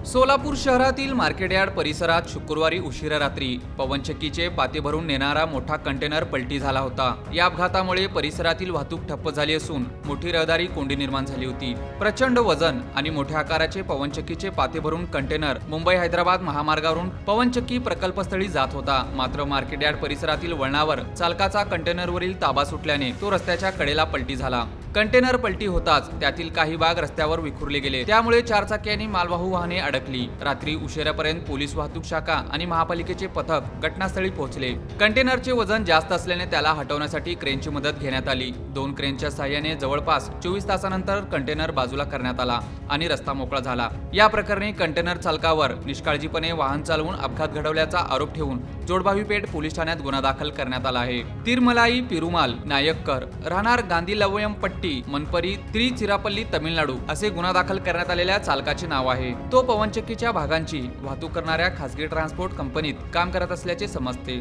सोलापूर शहरातील मार्केटयार्ड परिसरात शुक्रवारी उशिरा रात्री पवनचक्कीचे पाते भरून नेणारा मोठा कंटेनर पलटी झाला होता। या अपघातामुळे परिसरातील वाहतूक ठप्प झाली असून मोठी रहदारी कोंडी निर्माण झाली होती। प्रचंड वजन आणि मोठ्या आकाराचे पवनचक्कीचे पाते भरून कंटेनर मुंबई हैदराबाद महामार्गावरून पवनचक्की प्रकल्पस्थळी जात होता। मात्र मार्केटयार्ड परिसरातील वळणावर चालकाचा कंटेनरवरील ताबा सुटल्याने तो रस्त्याच्या कडेला पलटी झाला। कंटेनर पलटी होताच त्यातील काही भाग रस्त्यावर विखुरले गेले, त्यामुळे चारचाकी आणि मालवाहू वाहने अडकली। रात्री उशिरापर्यंत पोलीस वाहतूक शाखा आणि महापालिकेचे पथक घटनास्थळी पोहोचले। कंटेनरचे वजन जास्त असल्याने त्याला हटवण्यासाठी क्रेनची मदत घेण्यात आली। 2 क्रेनच्या सहाय्याने जवळपास 24 तासानंतर कंटेनर बाजूला करण्यात आला आणि रस्ता मोकळा झाला। या प्रकरणी कंटेनर चालकावर निष्काळजीपणे वाहन चालवून अपघात घडवल्याचा आरोप ठेवून जोडभावी पेठ पोलीस ठाण्यात गुन्हा दाखल करण्यात आला आहे। तिरमलाई पिरुमाल नायक्कर राहणार गांधी लवयम पट्टी मनपरी तिरुचिरापल्ली तमिळनाडू असे गुन्हा दाखल करण्यात आलेल्या चालकाचे नाव आहे। तो पवनचक्कीच्या भागांची वाहतूक करणाऱ्या खासगी ट्रान्सपोर्ट कंपनीत काम करत असल्याचे समजते।